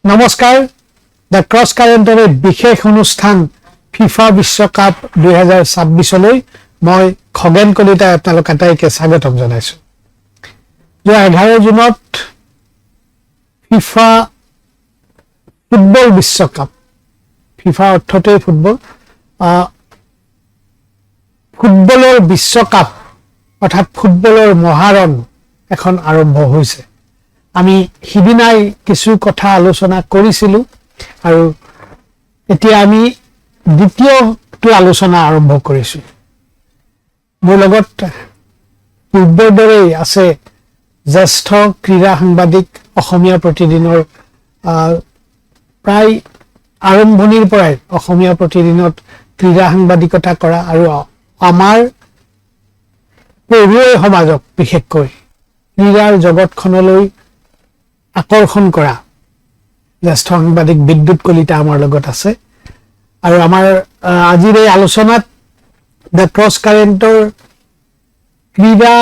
নমস্কাৰ the cross কাৰেণ্টৰ বিশেষ অনুষ্ঠান ফিফা বিশ্বকাপ 2026লৈ মই খগেন কলিতা আপোনালোক আটাইকে স্বাগতম জনাইছো। 11 জুনত ফিফা ফুটবল বিশ্বকাপ, ফিফা অৰ্থতেই ফুটবল, ফুটবলৰ বিশ্বকাপ অৰ্থাৎ ফুটবলৰ মহাৰণ এখন আৰম্ভ হৈছে। আমি সিদিনাই কিছু কথা আলোচনা কৰিছিলো আৰু এতিয়া আমি দ্বিতীয়টো আলোচনা আৰম্ভ কৰিছো। মোৰ লগত পূৰ্বৰ দৰেই আছে জ্যেষ্ঠ ক্ৰীড়া সাংবাদিক, অসমীয়া প্ৰতিদিনৰ প্ৰায় আৰম্ভণিৰ পৰাই অসমীয়া প্ৰতিদিনত ক্ৰীড়া সাংবাদিকতা কৰা আৰু আমাৰ পঢ়ুৱৈ সমাজক বিশেষকৈ ক্ৰীড়াৰ জগতখনলৈ আকৰ্ষণ কৰা জ্যেষ্ঠ সাংবাদিক বিদ্যুৎ কলিতা আমাৰ লগত আছে। আৰু আমাৰ আজিৰ এই আলোচনাত দ্য ক্ৰছ কাৰেণ্টৰ ক্ৰীড়া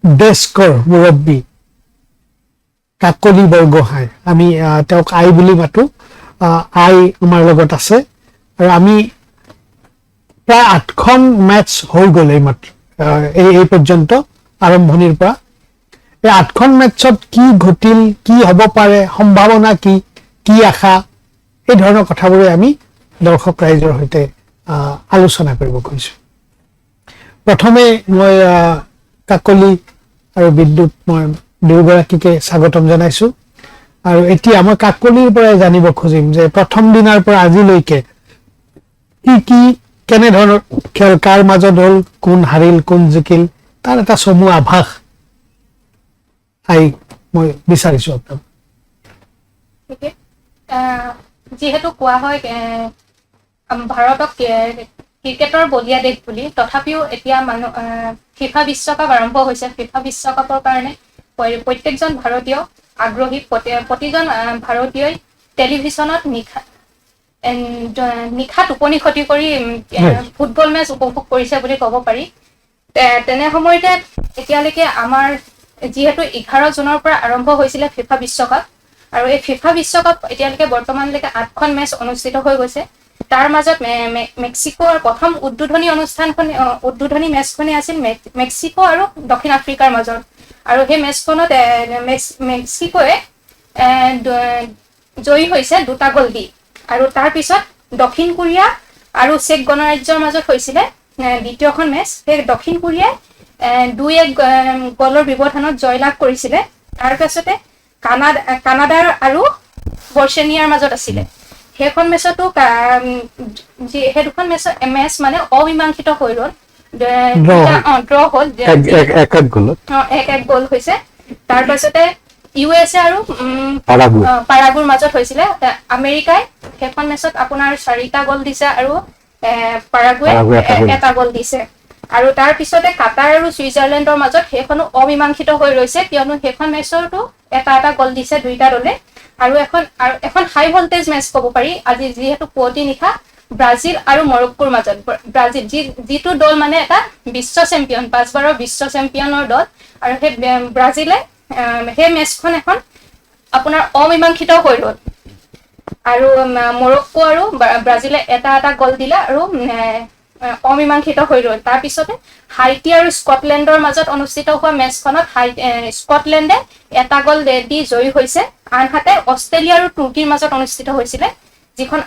ডেস্কৰ মুৰব্বী কাকলি বৰগোহাঁই, আমি তেওঁক আই বুলি মাতো, আই আমাৰ লগত আছে। আৰু আমি প্ৰায় 8খন মেটচ হৈ গ'ল এই পৰ্যন্ত আৰম্ভণিৰ পৰা। এই 8খন মেটছত কি ঘটিল, কি হ'ব পাৰে, সম্ভাৱনা কি আশা, এই ধৰণৰ কথাবোৰে আমি দৰ্শক ৰাইজৰ সৈতে আলোচনা কৰিব খুজিছো। প্ৰথমে মই কাকলি আৰু বিদ্যুৎ, মই দুয়োগৰাকীকে স্বাগতম জনাইছো। আৰু এতিয়া মই কাকলিৰ পৰাই জানিব খুজিম যে প্ৰথম দিনাৰ পৰা আজিলৈকে কেনেধৰণৰ খেল, কাৰ মাজত হ'ল, কোন হাৰিল, কোন জিকিল, তাৰ এটা চমু আভাস মই বিচাৰিছো আপোনাক। যিহেতু কোৱা হয় ভাৰতক ক্ৰিকেটৰ বলিয়া দেশ বুলি, তথাপিও এতিয়া ফিফা বিশ্বকাপ আৰম্ভ হৈছে। ফিফা বিশ্বকাপৰ কাৰণে প্ৰত্যেকজন ভাৰতীয় আগ্ৰহী। প্ৰতিজন ভাৰতীয়ই টেলিভিছনত নিশা টোপনি ক্ষতি কৰি ফুটবল মেচ উপভোগ কৰিছে বুলি ক'ব পাৰি। তেনে সময়তে এতিয়ালৈকে আমাৰ যিহেতু 11 জুনৰ পৰা আৰম্ভ হৈছিলে ফিফা বিশ্বকাপ, আৰু এই ফিফা বিশ্বকাপ এতিয়ালৈকে বৰ্তমানলৈকে 8খন মেচ অনুষ্ঠিত হৈ গৈছে। তাৰ মাজত মেক্সিকোৰ প্ৰথম উদ্বোধনী মেচখনেই আছিল মেক্সিকো আৰু দক্ষিণ আফ্ৰিকাৰ মাজত। আৰু সেই মেচখনত মেক্সিকোৱে জয়ী হৈছে 2টা গ'ল দি। আৰু তাৰপিছত দক্ষিণ কোৰিয়া আৰু চেক গণৰাজ্যৰ মাজত হৈছিলে দ্বিতীয়খন মেচ। সেই দক্ষিণ কোৰিয়াই 2-1 গ'লৰ ব্যৱধানত জয়লাভ কৰিছিলে। তাৰ পাছতে কানাডাৰ আৰু বৰ্চেনিয়াৰ মাজত আছিলে। সেইখন মেচতো সেই দুখন মেচ মানে অমীমাংসিত হৈ ৰ'ল, ড্ৰ হ'ল, 1-1 গ'ল হৈছে। তাৰ পাছতে USA আৰু পাৰাগুৰ মাজত হৈছিলে। আমেৰিকাই সেইখন মেচত আপোনাৰ 4টা গ'ল দিছে আৰু পাৰাগুৱে 1টা গ'ল দিছে। আৰু তাৰ পিছতে কাটাৰ আৰু ছুইজাৰলেণ্ডৰ মাজত সেইখনো অমীমাংসিত হৈ ৰৈছে, কিয়নো সেইখন মেচতো এটা গ'ল দিছে 2টা দলে। আৰু এখন হাই ভল্টেজ মেচ ক'ব পাৰি আজি, যিহেতু পুৱতি নিশা ব্ৰাজিল আৰু মৰক্কোৰ মাজত। ব্ৰাজিল যিটো দল মানে এটা বিশ্ব চেম্পিয়ন, 5 বাৰৰ বিশ্ব চেম্পিয়নৰ দল, আৰু সেই ব্ৰাজিলে সেই মেচখন এখন আপোনাৰ অমীমাংসিত হৈ ৰ'ল। আৰু মৰক্কো আৰু ব্ৰাজিলে এটা গ'ল দিলে আৰু অমীমাংসিত হৈ ৰ'ল। তাৰপিছতে হাইটি আৰু স্কটলেণ্ডৰ মাজত অনুষ্ঠিত হোৱা মেচখনত স্কটলেণ্ডে 1টা গ'ল দি জয়ী হৈছে। আনহাতে অষ্ট্ৰেলিয়া আৰু তুৰ্কীৰ মাজত অনুষ্ঠিত হৈছিলে, যিখন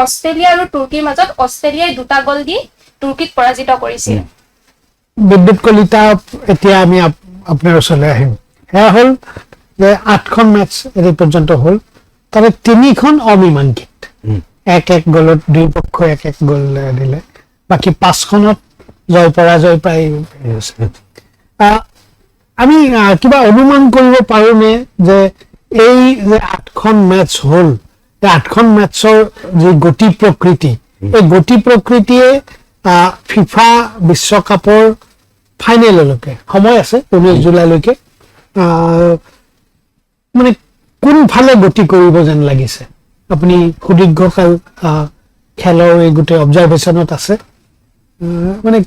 অষ্ট্ৰেলিয়া আৰু তুৰ্কীৰ মাজত অষ্ট্ৰেলিয়াই 2টা গ'ল দি তুৰ্কীক পৰাজিত কৰিছিল। বিদ্যুৎ কলিতা, এতিয়া আমি আপোনাৰ ওচৰলৈ আহিম। সেয়া হ'ল যে 8খন মেচ এই পৰ্যন্ত হ'ল, তাৰে 3খন অমীমাংসিত, 1-1 গ'লত দুই পক্ষ 1-1 গ'ল দিলে। বাকী 5খনত জয় পৰাজয় প্ৰায় হৈছে। আমি কিবা অনুমান কৰিব পাৰোনে যে এই যে 8খন মেচ হ'ল, এই 8খন মেচৰ যি গতি প্ৰকৃতি, এই গতি প্ৰকৃতিয়ে ফিফা বিশ্বকাপৰ ফাইনেললৈকে সময় আছে 19 জুলাইলৈকে, মানে কোনফালে গতি কৰিব যেন লাগিছে? আপুনি সুদীৰ্ঘকাল খেলৰ এই গোটেই অবজাৰভেশ্যনত আছে, মানে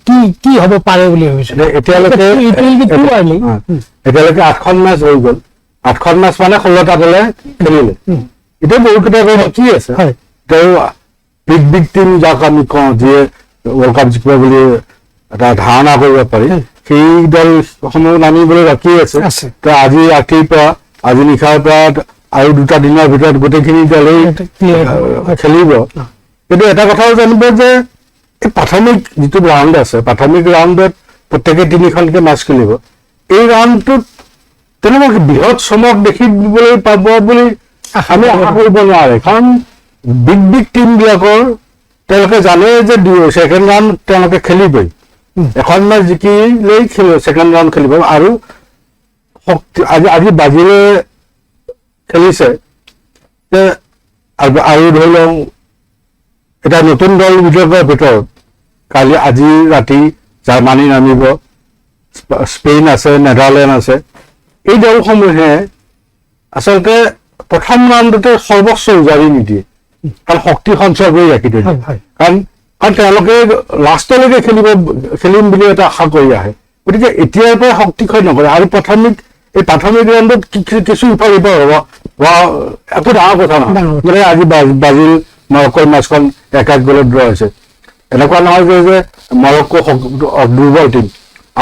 কি হ'ব পাৰে বুলি ভাবিছে? এতিয়ালৈকে 8খন মেচ হৈ গ'ল, 8খন মেচ মানে 16টা দলে খেলিলে। এতিয়া বহুকেইটা বাকী আছে হয় তেওঁ বিগ টিম যাক আমি কওঁ যিয়ে ৱৰ্ল্ড কাপ জিকিব বুলি এটা ধাৰণা কৰিব পাৰি সেই দলসমূহ নামিবলৈ বাকী আছে আছে। আজি ৰাতিৰ পৰা আজি নিশাৰ পৰা আৰু 2টা দিনৰ ভিতৰত গোটেইখিনি দলেই এটা clear হ'ব। খেলিব কিন্তু এটা কথাও জানিব যে এই প্ৰাথমিক যিটো ৰাউণ্ড আছে প্ৰাথমিক ৰাউণ্ডত প্ৰত্যেকে 3খনকে মেচ খেলিব এই ৰাউণ্ডটোত তেনেকুৱা বৃহৎ চমক দেখিবলৈ পাব বুলি আমি আশা কৰিব নোৱাৰে কাৰণ বিগ টিমবিলাকৰ তেওঁলোকে জানে যে ছেকেণ্ড ৰাউণ্ড তেওঁলোকে খেলিবই এখন মেচ জিকিলেই ছেকেণ্ড ৰাউণ্ড খেলিব আৰু আজি ব্ৰাজিলে খেলিছে আৰু ধৰি লওঁ এটা নতুন দলবিলাকৰ ভিতৰত আজি ৰাতি জাৰ্মানী নামিব স্পেইন আছে নেদাৰলেণ্ড আছে এই দলসমূহে আচলতে প্ৰথম ৰাউণ্ডতে সৰ্বোচ্চ উজাৰি নিদিয়ে কাৰণ শক্তি সঞ্চয় কৰি ৰাখি থৈ দিয়ে কাৰণ তেওঁলোকে লাষ্টলৈকে খেলিম বুলি এটা আশা কৰি আহে গতিকে এতিয়াৰ পৰা শক্তি ক্ষয় নকৰে আৰু প্ৰাথমিক ৰাউণ্ডত কিছু ইফাল সিফাল হ'ব একো ডাঙৰ কথা নহয় মানে আজি ব্ৰাজিল মৰক্কোৰ মেচখন 1-1 গলত ড্ৰ হৈছে এনেকুৱা নহয় যে মৰক্কো দুৰ্বল টিম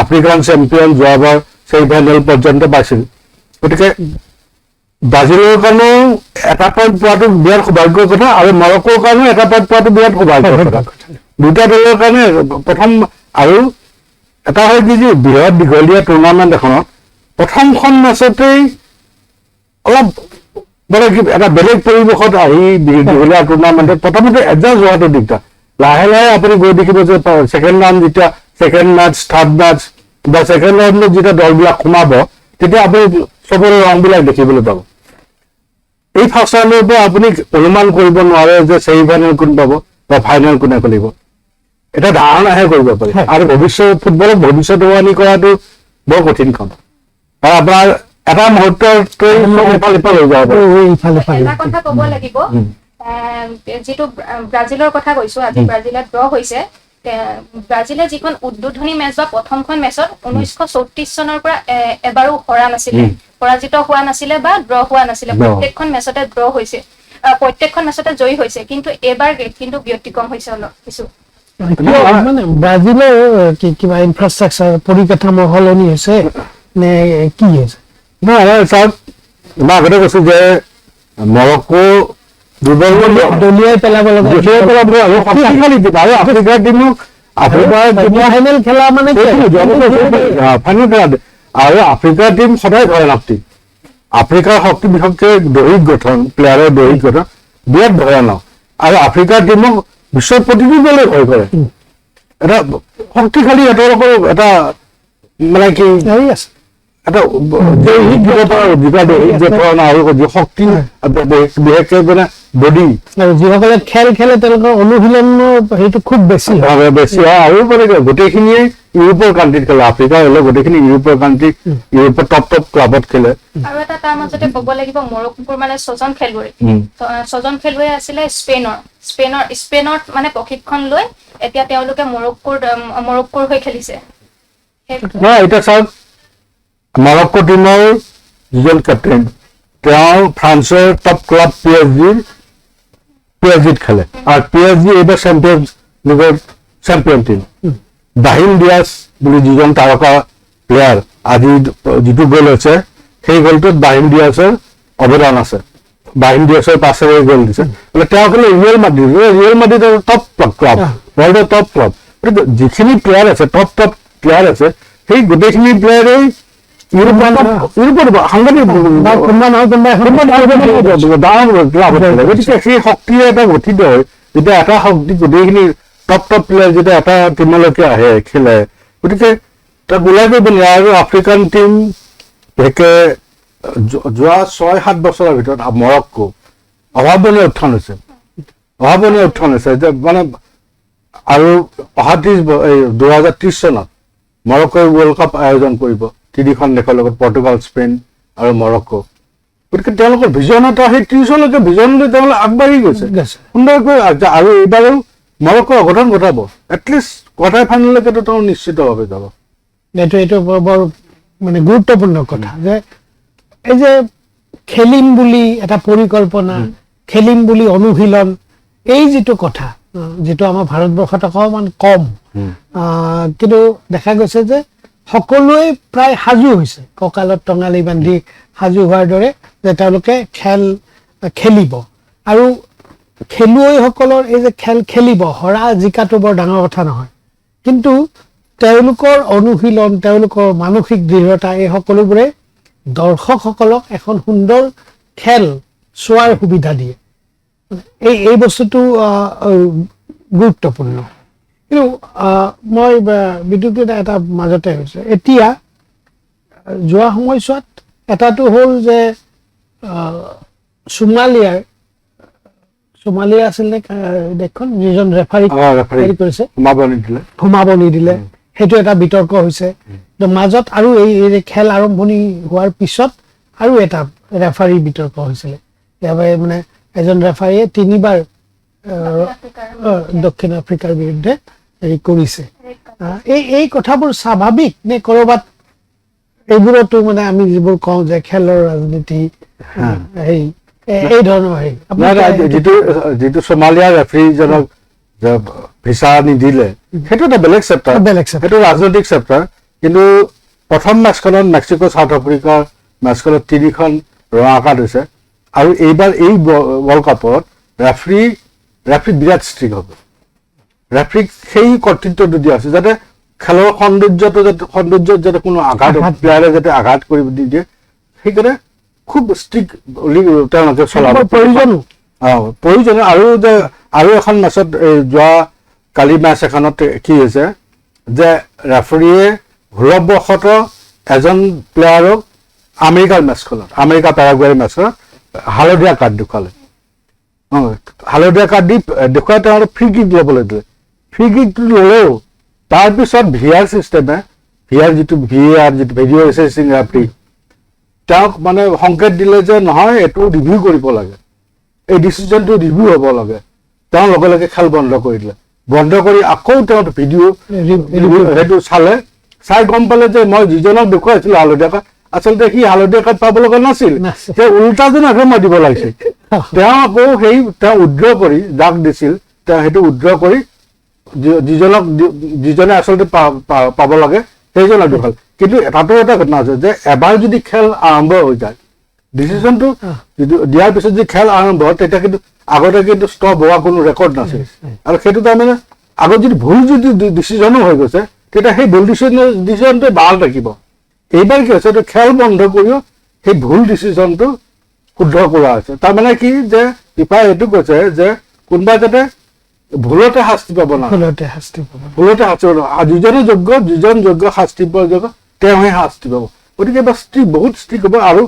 আফ্ৰিকান চেম্পিয়ন যোৱাবাৰ ছেমি ফাইনেল পৰ্যন্ত পাইছিল গতিকে ব্ৰাজিলৰ কাৰণেও এটা পইণ্ট পোৱাটো বিৰাট সৌভাগ্যৰ কথা আৰু মৰক্কোৰ কাৰণেও এটা পইণ্ট পোৱাটো বিৰাট সৌভাগ্যৰ কথা দুটা দলৰ কাৰণে প্ৰথম আৰু এটা হয় কি যে বৃহৎ দীঘলীয়া টুৰ্ণামেণ্ট এখনত প্ৰথমখন মেচতেই অলপ মানে এটা বেলেগ পৰিৱেশত আহি দীঘলীয়া টুৰ্ণামেণ্টত প্ৰথমতে এডজাষ্ট হোৱাটো দিগদাৰ লাহে লাহে আপুনি গৈ দেখিব যে ছেকেণ্ড ৰাউণ্ড যেতিয়া ছেকেণ্ড মেচ থাৰ্ড মেচ বা ছেকেণ্ড ৰাউণ্ডত যেতিয়া দলবিলাক সোমাব তেতিয়া আপুনি চবৰে ৰংবিলাক দেখিবলৈ পাব এই ফাৰ্ষ্ট ৰাউণ্ডৰ পৰা আপুনি অনুমান কৰিব নোৱাৰে যে ছেমি ফাইনেল কোন পাব বা ফাইনেল কোনে খেলিব এটা ধাৰণাহে কৰিব পাৰি আৰু ফুটবলক ভৱিষ্যতবাণী কৰাটো বৰ কঠিন কাম আৰু আপোনাৰ এটা মুহূৰ্তত ইফাল সিফাল হৈ যাব এটা কথা ক'ব লাগিব যিটো ব্ৰাজিলৰ কথা কৈছো আজি ব্ৰাজিলত ড্ৰ হৈছে ব্ৰাজিলে যিখন উদ্বোধনী মেচ বা প্ৰথমখন মেচত 1934 চনৰ পৰা এবাৰো হৰা নাছিলে পৰাজিত হোৱা নাছিলে বা ড্ৰ হোৱা নাছিলে প্ৰত্যেকখন মেচতে ড্ৰ হৈছে প্ৰত্যেকখন মেচতে জয়ী হৈছে কিন্তু এবাৰ কিন্তু ব্যতিক্ৰম হৈছে অলপ কিছু মানে ব্ৰাজিলৰ কিবা ইনফ্ৰাষ্ট্ৰাকচাৰ পৰিকাঠামো সলনি হৈছে নে কি হৈছে নহয় চাওক মই আগতে কৈছো যে মৰক্কো দুৰ্বল দলিয়াই পেলাব শক্তিশালী টিম আৰু আফ্ৰিকাৰ টিমক ফাইনেল খেলা মানে ফাইনেল খেলা আৰু আফ্ৰিকাৰ টিম সদায় ভয়ানক টিম আফ্ৰিকাৰ শক্তি বিশেষকে দৈহিক গঠন প্লেয়াৰৰ দৈহিক গঠন বিৰাট ভয়ানক আৰু আফ্ৰিকাৰ টিমক বিশ্বৰ প্ৰতিটো দলে ভয় কৰে এটা শক্তিশালী তেওঁলোকৰ এটা মানে কি আছে এটা দৈহিক গঠন আৰু শক্তি বিশেষকে মানে বডি আৰু যিসকলে খেল খেলে তেওঁলোকৰ অনুশীলনৰ সেইটো খুব বেছি হয় আৰু মানে গোটেইখিনিয়ে ইউৰোপৰ কাণ্ট্ৰিত খেলে আফ্ৰিকা হলে গোটেইখিনি ইউৰোপৰ কাণ্ট্ৰি ইউৰোপৰ টপ ক্লাবত খেলে আৰু এটা তাৰ মাজতে ক'ব লাগিব মৰক্কোৰ মানে 6জন খেলুৱৈ আছিলে স্পেইনত মানে প্ৰশিক্ষণ লৈ এতিয়া তেওঁলোকে মৰক্কোৰ হৈ খেলিছে এতিয়া চাওক মৰক্কো টিমৰ যিজন কেপ্টেইন তেওঁ ফ্ৰান্সৰ টপ ক্লাব PSG খেলে আৰু PSG এইবাৰ চেম্পিয়নছ লীগৰ চেম্পিয়ন টিম বাহিম ডিয়াছ বুলি যিজন তাৰকা প্লেয়াৰ আজি যিটো গ'ল হৈছে সেই গ'লটোত বাহিম ডিয়াছৰ অৱদান আছে বাহিম ডিয়াছৰ পাছেৰে গ'ল দিছে তেওঁ খেলে ৰিয়েল মাদ্ৰিদ টপ ক্লাব ৱৰ্ল্ডৰ টপ ক্লাব যিখিনি প্লেয়াৰ আছে টপ প্লেয়াৰ আছে সেই গোটেইখিনি প্লেয়াৰেই গতিকে সেই শক্তিৰে এটা গঠিত হয় যেতিয়া এটা শক্তি গোটেইখিনি টপ প্লেয়াৰ যেতিয়া এটা টিমলৈকে আহে খেলে গতিকে তাক ওলাই কৰিব নোৱাৰে আৰু আফ্ৰিকান টিম বিশেষকে যোৱা 6-7 বছৰৰ ভিতৰত মৰক্কো অভাৱনীয় উত্থান হৈছে যে মানে আৰু অহা 2030 চনত মৰক্কোই ৱৰ্ল্ড কাপ আয়োজন কৰিব 3খন দেশৰ লগত পৰ্তুগাল স্পেইন আৰু মৰক্কো গতিকে তেওঁলোকৰ ভিজন এটা সেই 30লৈকে ভিজন লৈ তেওঁলোকে আগবাঢ়ি গৈছে সুন্দৰকৈ আৰু এইবাৰো মৰক্কো অঘটন ঘটাব এটলিষ্ট কোৱাৰ্টাৰ ফাইনেললৈকেতো তেওঁ নিশ্চিতভাৱে যাব এইটো বৰ মানে গুৰুত্বপূৰ্ণ কথা যে এই যে খেলিম বুলি এটা পৰিকল্পনা খেলিম বুলি অনুশীলন, এই যিটো কথা যিটো আমাৰ ভাৰতবৰ্ষত অকণমান কম, কিন্তু দেখা গৈছে যে সকলোৱে প্ৰায় সাজু হৈছে, কঁকালত টঙালি বান্ধি সাজু হোৱাৰ দৰে যে তেওঁলোকে খেল খেলিব। আৰু খেলুৱৈসকলৰ এই যে খেল খেলিব, হৰা জিকাটো বৰ ডাঙৰ কথা নহয়, কিন্তু তেওঁলোকৰ অনুশীলন, তেওঁলোকৰ মানসিক দৃঢ়তা, এই সকলোবোৰে দৰ্শকসকলক এখন সুন্দৰ খেল চোৱাৰ সুবিধা দিয়ে। এই বস্তুটো গুৰুত্বপূৰ্ণ। কিন্তু মই বিদ্যুৎ এটা মাজতে হৈছে, এতিয়া যোৱা সময়ছোৱাত এটাটো হ'ল যে সোমালিয়া আছিল নে দেশখন, যিজন ৰেফাৰীক হেৰি কৰিছে, সোমাব নিদিলে, সেইটো এটা বিতৰ্ক হৈছে। মাজত আৰু এই খেল আৰম্ভণি হোৱাৰ পিছত আৰু এটা ৰেফাৰী বিতৰ্ক হৈছিলে। মানে এজন ৰেফাৰীয়ে 3বাৰ দক্ষিণ আফ্ৰিকাৰ বিৰুদ্ধে হেৰি কৰিছে। এই কথাবোৰ স্বাভাৱিক নে কৰবাত এইবোৰতো মানে আমি যিবোৰ কওঁ যে খেলৰ ৰাজনীতি, এই ধৰণৰ যিটো সোমালিয়াৰ ৰেফাৰীজনক ভিছা নিদিলে, সেইটো এটা বেলেগ চেপ্টাৰ, সেইটো ৰাজনৈতিক চেপ্টাৰ। কিন্তু প্ৰথম মেচখনত মেক্সিকো চাউথ আফ্ৰিকাৰ মেচখনত 3খন ৰঙা কাৰ্ড হৈছে। আৰু এইবাৰ এই ৱৰ্ল্ড কাপত ৰেফাৰী বিৰাট ষ্ট্ৰিক হ'ব। ৰেফাৰীক সেই কৰ্তৃত্বটো দিয়া হৈছে যাতে খেলৰ সৌন্দৰ্যত যাতে কোনো প্লেয়াৰে যাতে আঘাত কৰিব নিদিয়ে, সেইকাৰণে খুব ষ্ট্ৰিক তেওঁলোকে চলাব প্ৰয়োজন। আৰু এখন মেচত যোৱা কালি মেচ এখনত কি হৈছে যে ৰেফাৰীয়ে ভুলবশতঃ এজন প্লেয়াৰক আমেৰিকা পেৰাগুৱেৰ মেচখনত হালধীয়া কাৰ্ড দেখুৱালে। হালধীয়া কাৰ্ড দি দেখুৱাই তেওঁ ফ্ৰী কিক ল'বলৈ দিলে। ফ্ৰী কিকটো ল'লেও তাৰপিছত VAR চিষ্টেমে, যিটো ভিডিঅ' এছেচিং ৰেফাৰী, তেওঁক মানে সংকেত দিলে যে নহয়, এইটো ৰিভিউ কৰিব লাগে, এই ডিচিশ্যনটো ৰিভিউ হ'ব লাগে। তেওঁ লগে লগে খেল বন্ধ কৰি দিলে। বন্ধ কৰি আকৌ তেওঁ ভিডিঅ' সেইটো চাই গম পালে যে মই যিজনক দেখুৱাইছিলো হালধীয়া কাৰ্ড, আচলতে সি হালধীয়া কাৰ্ড পাব লগা নাছিল, সেই উল্টাজনকহে মই দিব লাগিছিল। তেওঁ আকৌ তেওঁ উইড্ৰ কৰি, যাক দিছিল তেওঁ সেইটো উইড্ৰ কৰি যিজনে আচলতে পাব লাগে সেইজনক দেখুৱাল। কিন্তু এটাতো এটা ঘটনা আছে যে এবাৰ যদি খেল আৰম্ভ হৈ যায়, ডিচিশ্যনটো দিয়াৰ পিছত যদি খেল আৰম্ভ হয়, তেতিয়া কিন্তু আগতে কিন্তু ষ্টপ হোৱা কোনো ৰেকৰ্ড নাছিল। আৰু সেইটো তাৰমানে আগত যদি ভুল ডিচিশ্যনো হৈ গৈছে, তেতিয়া সেই ভুল ডিচিশ্যনটোৱে বাল থাকিব। এইবাৰ কি হৈছে, খেল বন্ধ কৰিও সেই ভুল ডিচিশ্যনটো শুদ্ধ কৰা হৈছে। তাৰমানে কি যে ফিফাই এইটো কৈছে যে কোনোবা যাতে ভুলতে শাস্তি পাব না, ভুলতে শাস্তি পাব, যিজন যোগ্য শাস্তি পোৱা যোগ্য তেওঁহে শাস্তি পাব। গতিকে এবাৰ বহুত ষ্ট্ৰিক হ'ব। আৰু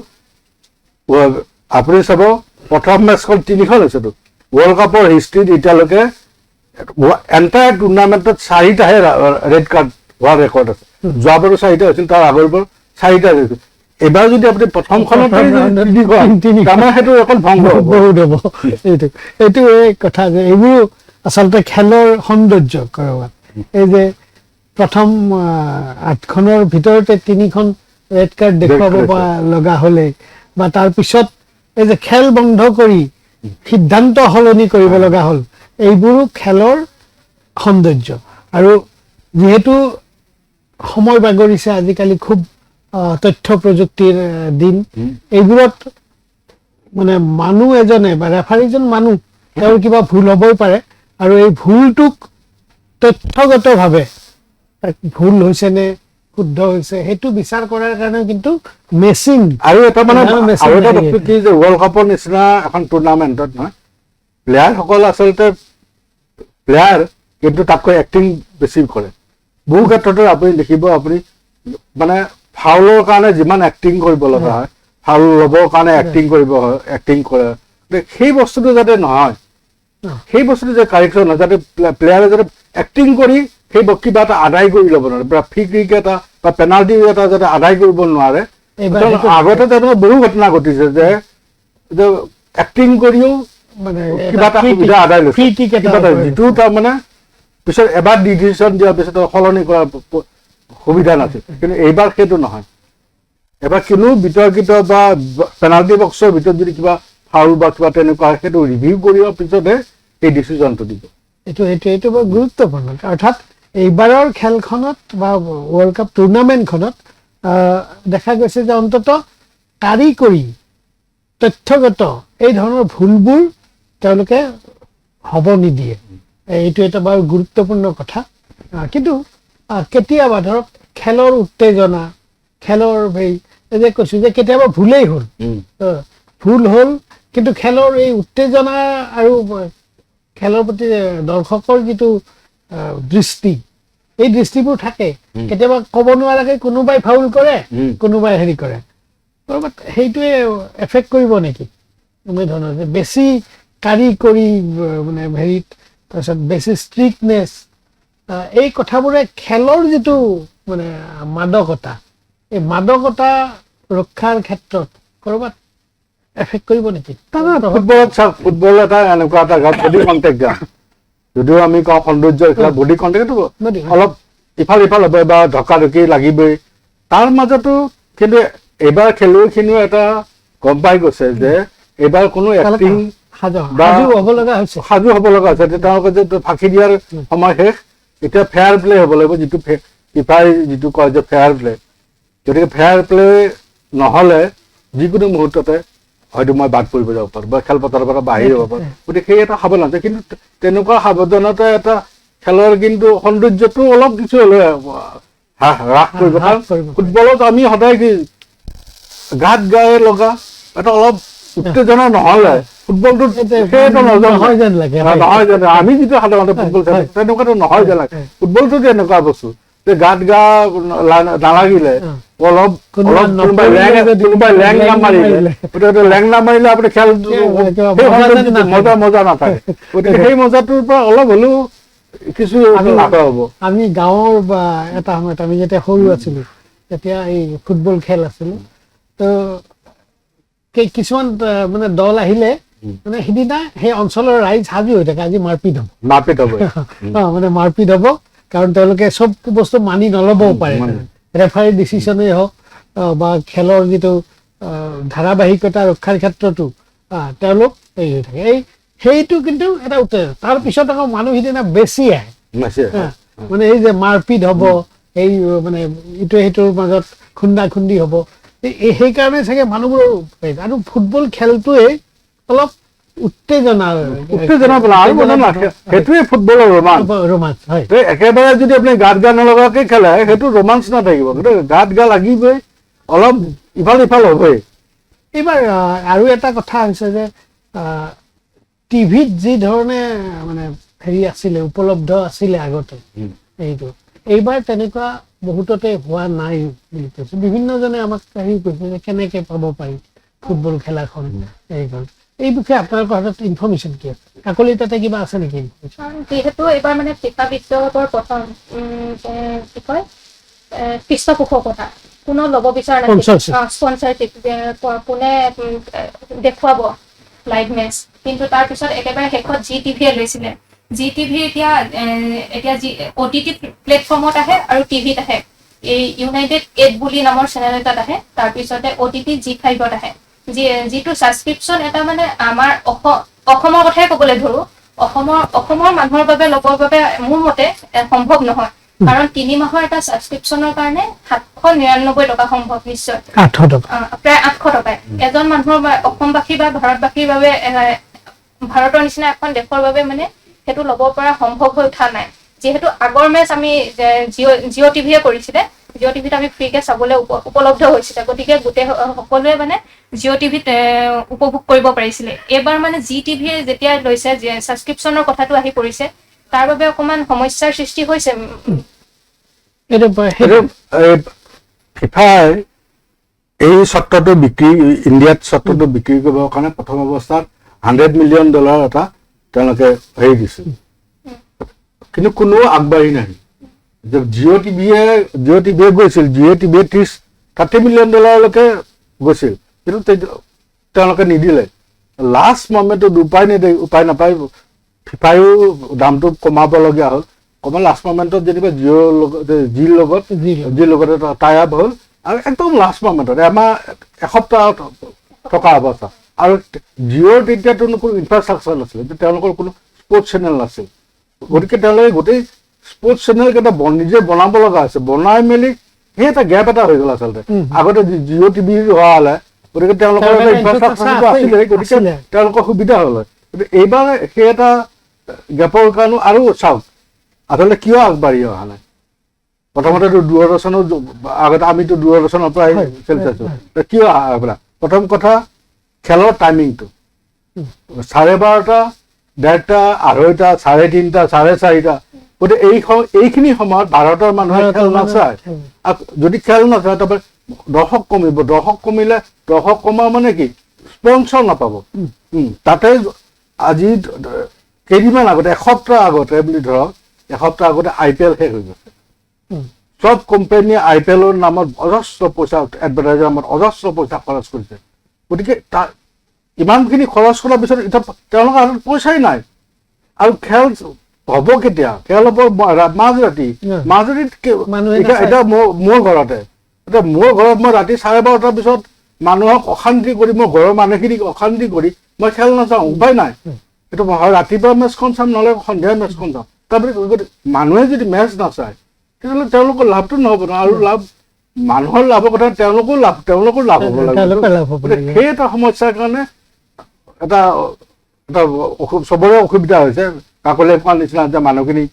আপুনি চাব, প্ৰথম মেচখন 3খন হৈছেতো ৱৰ্ল্ড কাপৰ হিষ্ট্ৰীত এতিয়ালৈকে এণ্টায়াৰ টুৰ্ণামেণ্টত 4টাহে ৰেড কাৰ্ড হোৱাৰ ৰেকৰ্ড আছে। যোৱাবাৰো 4টা হৈছিল, তাৰ আগৰবাৰ 4টা হৈছিল। এবাৰ যদি আপুনি প্ৰথমখনত সেইটো ৰেকৰ্ড ভংগ বহুত হ'ব। এইটো এই কথা যে এইবোৰ আচলতে খেলৰ সৌন্দৰ্য কৰবাত। এই যে প্ৰথম 8খনৰ ভিতৰতে 3খন ৰেড কাৰ্ড দেখুৱাব লগা হলে, বা তাৰপিছত এই যে খেল বন্ধ কৰি সিদ্ধান্ত সলনি কৰিব লগা হ'ল, এইবোৰো খেলৰ সৌন্দৰ্য। আৰু যিহেতু সময় বাগৰিছে, আজিকালি খুব তথ্য প্ৰযুক্তিৰ দিন, এইবোৰত মানে মানুহ এজনে বা ৰেফাৰীজন মানুহ, তেওঁৰ কিবা ভুল হ'বই পাৰে, আৰু এই ভুলটোক তথ্যগতভাৱে ভুল হৈছে নে শুদ্ধ হৈছে সেইটো বিচাৰ কৰাৰ কাৰণে কিন্তু মেচিন আৰু এটা মানে আৰু এটা বস্তু কি যে ৱৰ্ল্ড কাপৰ নিচিনা এখন টুৰ্ণামেণ্টত নহয়, প্লেয়াৰসকল আচলতে প্লেয়াৰ কিন্তু তাতকৈ এক্টিং বেছি কৰে। বহু ক্ষেত্ৰতে আপুনি দেখিব, আপুনি মানে ফাউলৰ কাৰণে যিমান এক্টিং কৰিব লগা হয়, ফাউল ল'বৰ কাৰণে এক্টিং কৰে, সেই বস্তুটো যাতে নহয়, সেই বস্তুটো যে কাৰেকশ্যন হয়, যাতে প্লেয়াৰে যাতে এক্টিং কৰি সেই কিবা এটা আদায় কৰি ল'ব নোৱাৰে, বা ফ্ৰী কিক এটা বা পেনাল্টি এটা যাতে আদায় কৰিব নোৱাৰে। আগতে তাৰমানে বহু ঘটনা ঘটিছে যে এক্টিং কৰিও মানে কিবা এটা সুবিধা আদায় লৈছে, যিটো তাৰমানে পিছত এবাৰ ডিচিশ্যন দিয়াৰ পিছত সলনি কৰাৰ সুবিধা নাছিল। কিন্তু এইবাৰ সেইটো নহয়। এবাৰ কোনো বিতৰ্কিত বা পেনাল্টি বক্সৰ ভিতৰত যদি কিবা ফাউল বা কিবা তেনেকুৱা সেইটো ৰিভিউ কৰাৰ পিছতহে এই ডিচিশ্যনটো দিব। এইটো বৰ গুৰুত্বপূৰ্ণ। অৰ্থাৎ এইবাৰৰ খেলখনত বা ৱৰ্ল্ড কাপ টুৰ্ণামেণ্টখনত দেখা গৈছে যে অন্তত কাৰিকৰী তথ্যগত এই ধৰণৰ ভুলবোৰ তেওঁলোকে হ'ব নিদিয়ে। এইটো এটা বাৰু গুৰুত্বপূৰ্ণ কথা। কিন্তু কেতিয়াবা ধৰক খেলৰ উত্তেজনা, খেলৰ এই যে কৈছো যে কেতিয়াবা ভুলেই হ'ল, ভুল হ'ল, কিন্তু খেলৰ এই উত্তেজনা আৰু খেলৰ প্ৰতি দৰ্শকৰ যিটো দৃষ্টি, এই দৃষ্টিবোৰ থাকে। কেতিয়াবা ক'ব নোৱাৰাকে কোনোবাই ফাউল কৰে, কোনোবাই হেৰি কৰে। ক'ৰবাত সেইটোৱে এফেক্ট কৰিব নেকি এনেধৰণৰ যে বেছি কাৰিকৰী মানে হেৰিত, তাৰপিছত বেছি ষ্ট্ৰিক্টনেছ, এই কথাবোৰে খেলৰ যিটো মানে মাদকতা, এই মাদকতা ৰক্ষাৰ ক্ষেত্ৰত ক'ৰবাত এফেক্ট কৰিব নেকি? ফুটবলত চাওক, ফুটবল এটা এনেকুৱা এটা বডি কণ্টেক্ট গেম। যদিও আমি কওঁ সৌন্দৰ্য খেলা, বডি কণ্টেক্টটো অলপ ইফাল সিফাল হ'ব বা ধক্কাধক্কি লাগিবই। তাৰ মাজতো কিন্তু এইবাৰ খেলুৱৈখিনিও এটা গম পাই গৈছে যে এইবাৰ কোনো এক্টিং সাজু হ'ব লগা হৈছে। তেওঁলোকে যে ফাঁকি দিয়াৰ সময় শেষ, এতিয়া ফেয়াৰ প্লে হ'ব লাগিব, যিটো ফিফাই যিটো কয় যে ফেয়াৰ প্লে। গতিকে ফেয়াৰ প্লে নহ'লে যিকোনো মুহূৰ্ততে হয়তো মই বাদ পৰিব যাব পাৰোঁ বা খেলপথাৰৰ পৰা বাহিৰ হ'ব পাৰোঁ। গতিকে সেই এটা সাৱধানতা, কিন্তু তেনেকুৱা সাৱধানতা এটা খেলৰ কিন্তু সৌন্দৰ্যটো অলপ কিছু হ'লে হ্ৰাস কৰিব। কাৰণ ফুটবলত আমি সদায় কি গাত গায়ে লগা এটা অলপ উত্তেজনা নহ'লে ফুটবলটো সেইটো নহয় যেন লাগে। আমি যিটো সাধাৰণতে ফুটবল খেলো তেনেকুৱাটো নহয় যেন লাগে। ফুটবলটো এনেকুৱা বস্তু যে গাত গা নালাগিলে অলপ কোনোবাই লেং নামাৰিলে আপুনি খেল মজা নাথাকে। গতিকে সেই মজাটোৰ পৰা অলপ হ'লেও কিছু হ'ব। আমি গাঁৱৰ বা এটা সময়ত আমি যেতিয়া সৰু আছিলো তেতিয়া এই ফুটবল খেল আছিলে, তো কিছুমান মানে দল আহিলে মানে সিদিনা সেই অঞ্চলৰ ৰাইজ সাজু হৈ থাকে, আজি মাৰপিট হ'ব মানে মাৰপিট হ'ব। কাৰণ তেওঁলোকে চব বস্তু মানি নল'বও পাৰে, ৰেফাৰী ডিচিশ্যনেই হওক বা খেলৰ যিটো ধাৰাবাহিকতা ৰক্ষাৰ ক্ষেত্ৰতো তেওঁলোক হেৰি হৈ থাকে। সেইটো কিন্তু এটা উত্তেজনা। তাৰপিছত আকৌ মানুহ সিদিনা বেছি আহে, মানে এই যে মাৰপিট হ'ব, এই মানে ইটোৱে সিটোৰ মাজত খুন্দা খুন্দি হ'ব। সেইকাৰণে চাগে মানুহবোৰ, আৰু ফুটবল খেলটোৱে অলপ উত্তেজনা সেইটোৱে ফুটবলৰ ৰোমাঞ্চ হয়। একেবাৰে যদি আপুনি গাত গা নলগাকে খেলে সেইটো ৰোমাঞ্চ নাথাকিব, কিন্তু গাত গা লাগিবই, অলপ ইফাল সিফাল হ'বই। এইবাৰ আৰু এটা কথা হৈছে যে টিভিত যি ধৰণে মানে হেৰি আছিলে, উপলব্ধ আছিলে আগতে, এইবাৰ তেনেকুৱা বহুততে হোৱা নাই বুলি কৈছে। বিভিন্নজনে আমাক হেৰি কৈছে যে কেনেকে পাব পাৰি ফুটবল খেলাখন, হেৰিখন। এই বিষয়ে আপোনালোকৰ হাতত ইনফৰ্মেশ্যন কি আছে? কাকলি তাতে কিবা আছে নেকি? যিহেতু এইবাৰ মানে ফিফা বিশ্বকাপৰ প্ৰথম কি কয় পৃষ্ঠপোষকতা কোনো ল'ব বিচৰা নাছিল, স্পনচাৰশ্বিপ কোনে দেখুৱাব লাইভ মেচ। কিন্তু তাৰপিছত একেবাৰে শেষত GTV লৈছিলে। GTV এতিয়া OTT প্লেটফৰ্মত আহে আৰু টিভিত আহে। এই ইউনাইটেড 8 বুলি নামৰ চেনেল এটাত আহে, তাৰপিছতে OTT G5ত আহে। যিটো ছাবস্ক্ৰিপশ্যন এটা মানে আমাৰ অসমৰ কথাই ক'বলৈ ধৰো, অসমৰ মানুহৰ বাবে ল'বৰ বাবে মোৰ মতে সম্ভৱ নহয়। কাৰণ 3 মাহৰ এটা ছাবস্ক্ৰিপশ্যনৰ কাৰণে 799 টকা সম্ভৱ নিশ্চয়, 800 টকা, প্ৰায় 800 টকাই এজন মানুহৰ অসমবাসী বা ভাৰতবাসীৰ বাবে, ভাৰতৰ নিচিনা এখন দেশৰ বাবে মানে সেইটো ল'ব পৰা সম্ভৱ হৈ উঠা নাই। যিহেতু আগৰ মেচ আমি জিঅ' টিভিয়ে কৰিছিলে, জিঅ' টিভিত আমি ফ্ৰীকে চাবলৈ উপলব্ধ হৈছিলে। গতিকে সকলোৱে মানে জিঅ' টিভিত উপভোগ কৰিব পাৰিছিলে। এইবাৰ মানে GTVয়ে যেতিয়া লৈছে, ছাবস্ক্ৰিপশ্যনৰ কথাটো আহি পৰিছে, তাৰ বাবে অকণমান সমস্যাৰ সৃষ্টি হৈছে। ফিফাই এই স্বত্বটো ইণ্ডিয়াত স্বত্বটো বিক্ৰী কৰিবৰ কাৰণে প্ৰথম অৱস্থাত $100 মিলিয়ন এটা তেওঁলোকে হেৰি দিছিল, কিন্তু কোনো আগবাঢ়ি নাহিল। জিঅ' টিভিয়ে গৈছিল, জিঅ' টিভিয়ে $30 মিলিয়ন গৈছিল, কিন্তু তেওঁলোকে নিদিলে। লাষ্ট মমেণ্টত উপায় নাপায় ফিফায়ো দামটো কমাবলগীয়া হ'ল। লাষ্ট মমেণ্টত যেনিবা জিৰ লগত এটা টাই আপ হ'ল, আৰু একদম লাষ্ট মমেণ্টত এসপ্তাহ থকা অৱস্থা আৰু জিঅ'ৰ তেতিয়া তেওঁলোকৰ ইনফ্ৰাষ্ট্ৰাকচাৰ নাছিলে, তেওঁলোকৰ কোনো স্পৰ্টছ চেনেল নাছিল, গতিকে তেওঁলোকে গোটেই স্পৰ্টছ চেনেল কেইটা নিজে বনাব লগা হৈছে, বনাই মেলি সেই এটা গেপ এটা হৈ গ'ল আচলতে। আগতে জিঅ' টিভি হোৱা হ'লে গতিকে তেওঁলোকৰ এটা ইনফ্ৰাষ্ট্ৰাকচাৰটো আছিলে, গতিকে তেওঁলোকৰ সুবিধা হ'ল হয়। কিন্তু এইবাৰ সেই এটা গেপৰ কাৰণে আৰু চাওক আচলতে কিয় আগবাঢ়ি অহা নাই। প্ৰথমতেতো দূৰদৰ্শনৰ আগতে আমিতো দূৰদৰ্শনৰ পৰাই খেল চাইছো, কিয় অহা? প্ৰথম কথা খেলৰ টাইমিংটো 12:30, 1:30, 2:30, 3:30, 4:30, গতিকে এইখিনি সময়ত ভাৰতৰ মানুহে খেল নাচায়। যদি খেল নাচায় তাৰপৰা দৰ্শক কমিব, দৰ্শক কমিলে দৰ্শক কমা মানে কি স্পনচৰ নাপাব। তাতে আজি কেইদিনমান আগতে এসপ্তাহ আগতে বুলি ধৰক, এসপ্তাহ আগতে IPL শেষ হৈ গৈছে। চব কোম্পানীয়ে IPL-ৰ নামত অজস্ৰ পইচা, এডভাৰটাইজৰ নামত অজস্ৰ পইচা খৰচ কৰিছে। গতিকে তাৰ ইমানখিনি খৰচ কৰাৰ পিছত এতিয়া তেওঁলোকৰ হাতত পইচাই নাই। আৰু খেল হ'ব কেতিয়া? খেল হ'ব মাজৰাতি। এতিয়া মোৰ ঘৰতে, এতিয়া মোৰ ঘৰত মই ৰাতি 12:30 পিছত মানুহক অশান্তি কৰি, মোৰ ঘৰৰ মানুহখিনিক অশান্তি কৰি মই খেল নাচাওঁ, উপায় নাই। এইটো হয় ৰাতিপুৱা মেচখন চাম, নহ'লে সন্ধিয়া মেচখন চাম। তাৰপিছত মানুহে যদি মেচ নাচায় তেতিয়াহ'লে তেওঁলোকৰ লাভটো নহ'ব ন। আৰু লাভ মানুহৰ লাভৰ কথা, তেওঁলোকৰ লাভ হ'ব লাগিব। সেই এটা সমস্যাৰ কাৰণে এটা চবৰে অসুবিধা হৈছে। কাকলে কোৱাৰ নিচিনা যে মানুহখিনি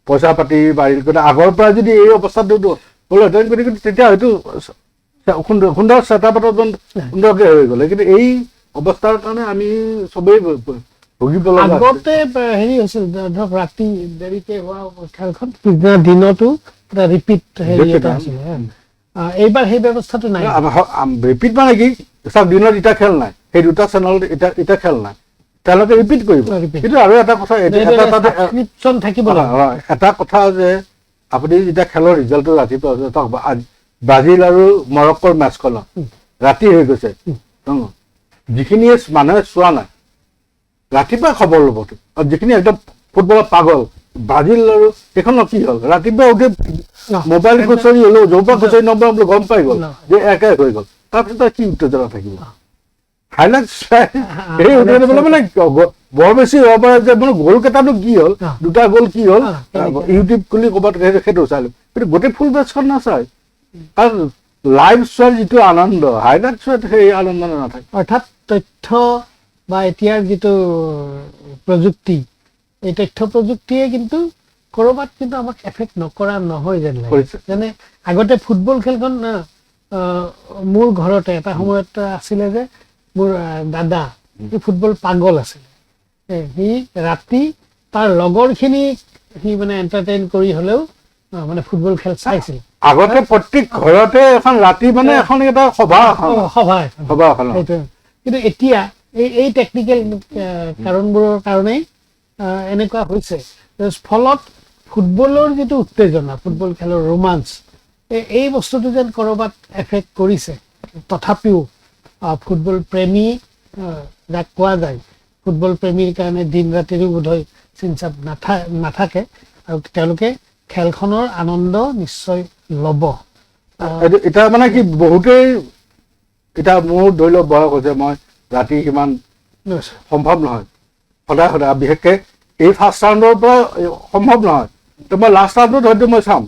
পইচা পাতি বাঢ়িল, গতিকে আগৰ পৰা যদি এই অৱস্থাটো হ'লহেঁতেন গতিকে তেতিয়া হয়তো সুন্দৰ ছেটআপ এটা সুন্দৰকৈ হৈ গ'লে। কিন্তু এই অৱস্থাৰ কাৰণে আমি চবেই ভুগিব লগা। আগতে হেৰি হৈছিল ধৰক ৰাতি দেৰিকে হোৱা খেলখন পিছদিনা দিনতো এটা ৰিপিট হেৰি এটা আছিলে। এইবাৰ সেই ব্যৱস্থাটো নাই। ৰিপিট মানে কি, চাওক দিনত এতিয়া খেল নাই, সেই দুটা চেনেলত এতিয়া খেল নাই, তেওঁলোকে ৰিপিট কৰিব। কিন্তু আৰু এটা কথা, এটা কথা যে আপুনি যেতিয়া খেলৰ ৰিজাল্টটো ৰাতিপুৱা ব্ৰাজিল আৰু মৰক্কোৰ মেচখন ৰাতি হৈ গৈছে, যিখিনিয়ে মানুহে চোৱা নাই ৰাতিপুৱা খবৰ ল'ব। আৰু যিখিনি একদম ফুটবলত পাগল, ব্ৰাজিল আৰু সেইখনত কি হ'ল, ৰাতিপুৱা উঠি মোবাইল খুচৰি হ'লেও য'ৰ পৰা খুচৰি নম্বৰ গম পাই গ'ল যে একে হৈ গ'ল। তাৰপিছত কি উত্তেজনা থাকিব? হাইলাইট চাই সেই উত্তেজনা মানে বৰ বেছি হ'ব পাৰে যে মানে গ'ল কেইটানো কি হ'ল, দুটা গ'ল কি হ'ল, ইউটিউব খুলি ক'ৰবাত সেইটো চাই ল'ম। কিন্তু গোটেই ফুল মেচখন নাচায়, কাৰণ লাইভ চোৱাৰ যিটো আনন্দ হাইলাইট চোৱাত সেই আনন্দ নাথাকে। অৰ্থাৎ তথ্য বা এতিয়াৰ যিটো প্ৰযুক্তি, এই তথ্য প্ৰযুক্তিয়ে কিন্তু ক'ৰবাত কিন্তু আমাক এফেক্ট নকৰা নহয় যেন লাগে। যেনে আগতে ফুটবল খেলখন মোৰ ঘৰতে এটা সময়ত আছিলে যে মোৰ দাদা সি ফুটবল পাগল আছিলে। সি ৰাতি তাৰ লগৰখিনিক সি মানে এণ্টাৰটেইন কৰি হ'লেও মানে ফুটবল খেল চাইছিল। আগতে প্ৰত্যেক ঘৰতে এখন ৰাতি মানে এখন এটা সভা সেইটো। কিন্তু এতিয়া এই টেকনিকেল কাৰণবোৰৰ কাৰণেই এনেকুৱা হৈছে। ফলত ফুটবলৰ যিটো উত্তেজনা, ফুটবল খেলৰ ৰোমাঞ্চ, এই বস্তুটো যেন ক'ৰবাত এফেক্ট কৰিছে। তথাপিও ফুটবল প্ৰেমী যাক কোৱা যায়, ফুটবল প্ৰেমীৰ কাৰণে দিন ৰাতিৰো বোধহয় চিনচাপ নাথাকে, আৰু তেওঁলোকে খেলখনৰ আনন্দ নিশ্চয় ল'ব। এতিয়া মানে কি বহুতেই, এতিয়া মোৰ ধৰি লওক বয়স হৈছে, মই ৰাতি সিমান সম্ভৱ নহয় সদায়, বিশেষকৈ এই ফাৰ্ষ্ট ৰাউণ্ডৰ পৰা সম্ভৱ নহয়। তো মই লাষ্ট ৰাউণ্ডত হয়তো মই চাম।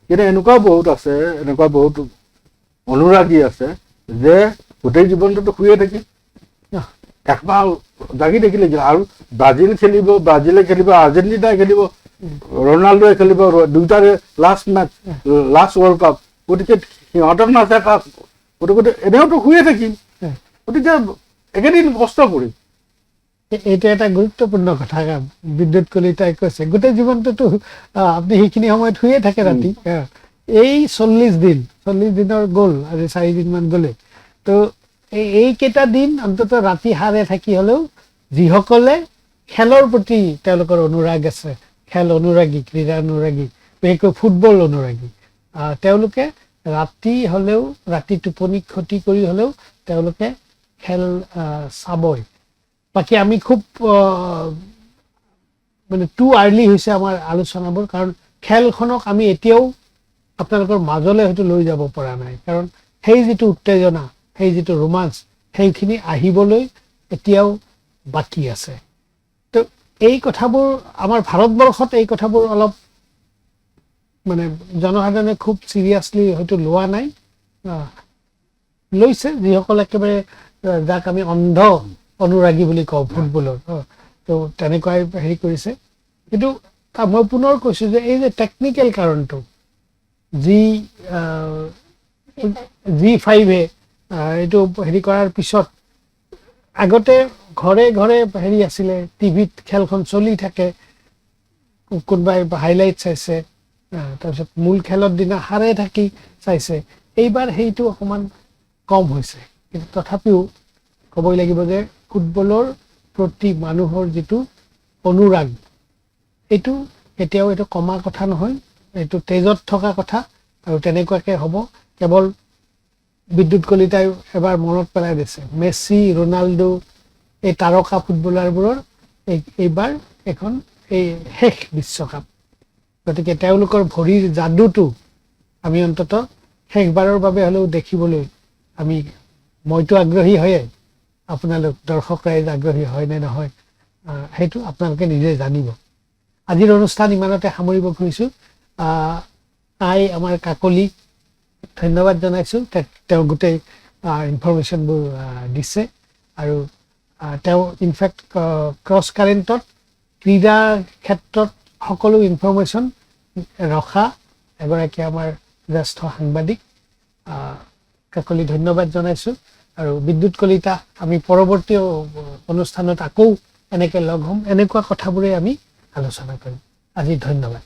কিন্তু এনেকুৱা বহুত আছে, এনেকুৱা বহুত অনুৰাগী আছে যে গোটেই জীৱনটোতো শুয়ে থাকিম, একমাহ জাগি থাকিলে। আৰু ব্ৰাজিলে খেলিব, আৰ্জেণ্টিনাই খেলিব, ৰনাল্ডোৱে খেলিব, দুয়োটাৰে last match, last world cup. গতিকে সিহঁতক নাথাকা, গতিকে এনেওতো শুয়ে থাকিম, গতিকে একেদিন কষ্ট কৰিম। এইটো এটা গুৰুত্বপূৰ্ণ কথা বিদ্যুৎ কলিতাই কৈছে। গোটেই জীৱনটোতো আপুনি সেইখিনি সময়ত শুয়ে থাকে ৰাতি। এই 40 দিনৰ গ'ল, আজি 4 দিনমান গ'লে। তো এইকেইটা দিন অন্তত ৰাতি সাৰে থাকি হ'লেও যিসকলে খেলৰ প্ৰতি তেওঁলোকৰ অনুৰাগ আছে, খেল অনুৰাগী, ক্ৰীড়া অনুৰাগী, বিশেষকৈ ফুটবল অনুৰাগী, তেওঁলোকে ৰাতি হ'লেও, ৰাতি টোপনি ক্ষতি কৰি হ'লেও তেওঁলোকে খেল চাবই। বাকী আমি খুব মানে টু আৰ্লি হৈছে আমাৰ আলোচনাবোৰ, কাৰণ খেলখনক আমি এতিয়াও আপোনালোকৰ মাজলৈ হয়তো লৈ যাব পৰা নাই। কাৰণ সেই যিটো উত্তেজনা, সেই যিটো ৰোমাঞ্চ, সেইখিনি আহিবলৈ এতিয়াও বাকী আছে তো এই কথাবোৰ আমাৰ ভাৰতবৰ্ষত এই কথাবোৰ অলপ মানে জনসাধাৰণে খুব চিৰিয়াছলি হয়তো লোৱা নাই লৈছে যিসকল একেবাৰে যাক আমি অন্ধ অনুৰাগী বুলি কওঁ ফুটবলৰ তো তেনেকুৱাই হেৰি কৰিছে কিন্তু মই পুনৰ কৈছো যে এই যে টেকনিকেল কাৰণটো G5 এইটো হেৰি কৰাৰ পিছত আগতে ঘৰে ঘৰে হেৰি আছিলে টিভিত খেলখন চলি থাকে কোনোবাই হাইলাইট চাইছে তাৰপিছত মূল খেলৰ দিনা হাৰে থাকি চাইছে এইবাৰ সেইটো অকমান কম হৈছে কিন্তু তথাপিও ক'বই লাগিব যে ফুটবলৰ প্ৰতি মানুহৰ যিটো অনুৰাগ এইটো এতিয়াও এইটো কমা কথা নহয় এইটো তেজত থকা কথা আৰু তেনেকুৱাকে হ'ব কেৱল বিদ্যুৎ কলিতাই এবাৰ মনত পেলাই দিছে মেছি ৰনাল্ডো এই তাৰকা ফুটবলাৰবোৰৰ এইবাৰ এখন এই শেষ বিশ্বকাপ গতিকে তেওঁলোকৰ ভৰিৰ যাদুটো আমি অন্তত শেষবাৰৰ বাবে হলেও দেখিবলৈ আমি মইতো আগ্ৰহী হয়ে আপোনালোক দৰ্শক ৰাইজ আগ্ৰহী হয় নে নহয় সেইটো আপোনালোকে নিজে জানিব আজিৰ অনুষ্ঠান ইমানতে সামৰিব খুজিছো আমাৰ কাকলি ধন্যবাদ জনাইছো তেওঁ গোটেই ইনফৰমেশ্যনবোৰ দিছে আৰু তেওঁ ইনফেক্ট ক্ৰছ কাৰেণ্টত ক্ৰীড়া ক্ষেত্ৰত সকলো ইনফৰমেশ্যন ৰখা এগৰাকী আমাৰ জ্যেষ্ঠ সাংবাদিক কাকলি ধন্যবাদ জনাইছো আৰু বিদ্যুৎ কলিতা আমি পৰৱৰ্তী অনুষ্ঠানত আকৌ এনেকে লগ হ'ম এনেকুৱা কথাবোৰে আমি আলোচনা কৰিম আজি ধন্যবাদ